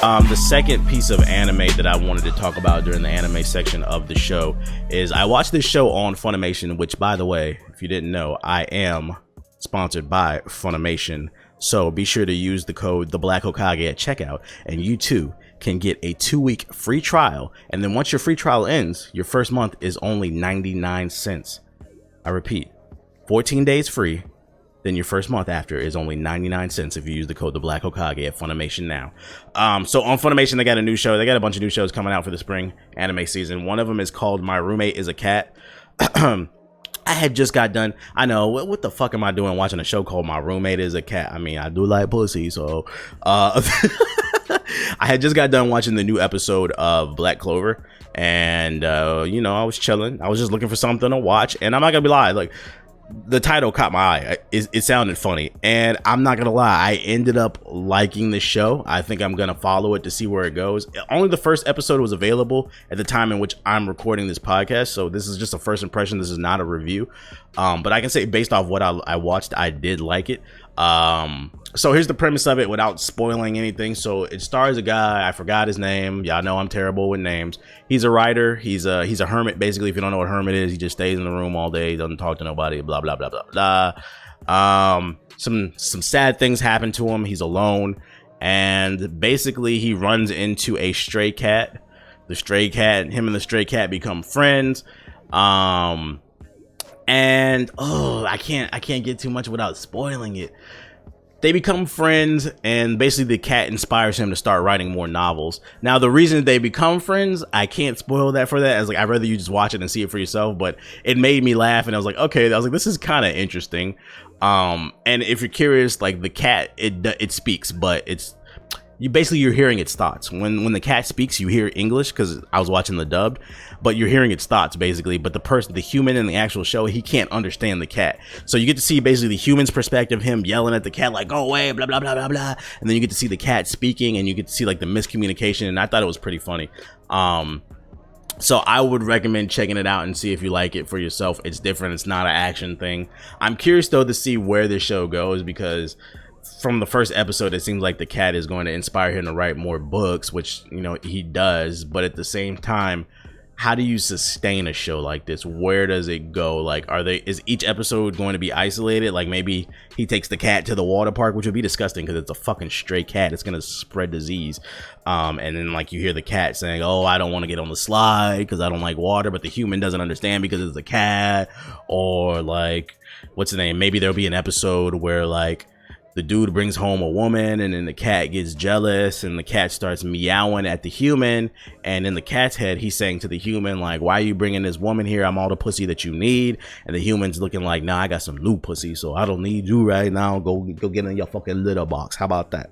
The second piece of anime that I wanted to talk about during the anime section of the show is I watched this show on Funimation, which, by the way, if you didn't know, I am sponsored by Funimation. So be sure to use the code TheBlackHokage at checkout, and you too can get a 2-week free trial. And then once your free trial ends, your first month is only 99 cents. I repeat, 14 days free. Then your first month after is only 99 cents if you use the code TheBlackHokage at Funimation now. So on Funimation, they got a new show. They got a bunch of new shows coming out for the spring anime season. One of them is called My Roommate is a Cat. I had just got done. I know, what the fuck am I doing watching a show called My Roommate is a Cat? I mean, I do like pussy, so I had just got done watching the new episode of Black Clover, and you know, I was chilling. I was just looking for something to watch, and I'm not gonna be lying, like, the title caught my eye. It sounded funny, and I'm not gonna lie, I ended up liking the show. I think I'm gonna follow it to see where it goes. Only the first episode was available at the time in which I'm recording this podcast, so this is just a first impression. This is not a review, but I can say based off what I watched, I did like it. So here's the premise of it without spoiling anything. So it stars a guy, I forgot his name. Y'all know I'm terrible with names. He's a writer. He's a hermit, basically. If you don't know what hermit is, he just stays in the room all day, doesn't talk to nobody, blah blah blah blah blah. Some sad things happen to him. He's alone, and basically he runs into a stray cat. The stray cat, him and the stray cat become friends. And I can't get too much without spoiling it. They become friends, and basically the cat inspires him to start writing more novels. Now, the reason they become friends, I can't spoil that for that. I was like, I'd rather you just watch it and see it for yourself, but it made me laugh, and I was like, okay, I was like, this is kind of interesting. And if you're curious, like, the cat, it speaks, but you're hearing its thoughts. When the cat speaks, you hear English, because I was watching the dubbed, but you're hearing its thoughts basically. But the human in the actual show, he can't understand the cat. So you get to see basically the human's perspective, him yelling at the cat like, go away, blah blah blah blah blah, and then you get to see the cat speaking, and you get to see like the miscommunication. And I thought it was pretty funny. So I would recommend checking it out and see if you like it for yourself. It's different. It's not an action thing. I'm curious though to see where this show goes, because from the first episode, it seems like the cat is going to inspire him to write more books, which, you know, he does. But at the same time, how do you sustain a show like this? Where does it go? Like, is each episode going to be isolated? Like, maybe he takes the cat to the water park, which would be disgusting because it's a fucking stray cat. It's going to spread disease. And then, like, you hear the cat saying, oh, I don't want to get on the slide because I don't like water. But the human doesn't understand because it's a cat. Or, like, what's the name? Maybe there'll be an episode where, like, the dude brings home a woman, and then the cat gets jealous, and the cat starts meowing at the human. And in the cat's head, he's saying to the human, like, why are you bringing this woman here? I'm all the pussy that you need. And the human's looking like, nah, I got some new pussy, so I don't need you right now. Go get in your fucking litter box. How about that?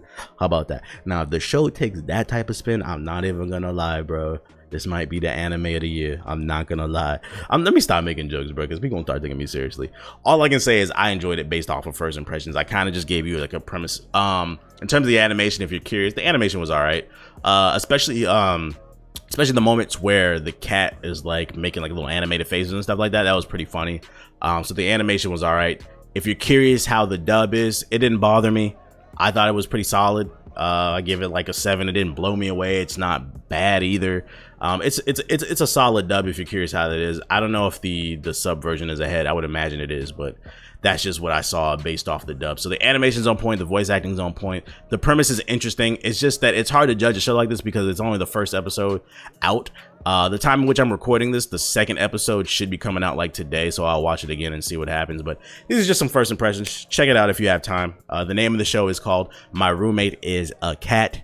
Now, if the show takes that type of spin, I'm not even gonna lie, bro. This might be the anime of the year. I'm not gonna lie. Let me stop making jokes, bro, because people gonna start taking me seriously. All I can say is I enjoyed it based off of first impressions. I kind of just gave you like a premise. In terms of the animation, if you're curious, the animation was all right. Especially the moments where the cat is like making like little animated faces and stuff like that. That was pretty funny. So the animation was all right. If you're curious how the dub is, it didn't bother me. I thought it was pretty solid. I give it like a 7. It didn't blow me away. It's not bad either. It's a solid dub if you're curious how that is. I don't know if the sub version is ahead. I would imagine it is, but that's just what I saw based off the dub. So the animation's on point, the voice acting's on point, the premise is interesting. It's just that it's hard to judge a show like this because it's only the first episode out. The time in which I'm recording this, the second episode should be coming out like today, so I'll watch it again and see what happens. But these are just some first impressions. Check it out if you have time. The name of the show is called My Roommate is a Cat.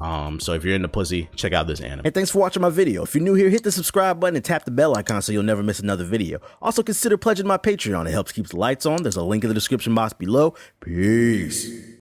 So if you're into pussy, check out this anime. Hey, thanks for watching my video. If you're new here, hit the subscribe button and tap the bell icon so you'll never miss another video. Also, consider pledging my Patreon. It helps keep the lights on. There's a link in the description box below. Peace.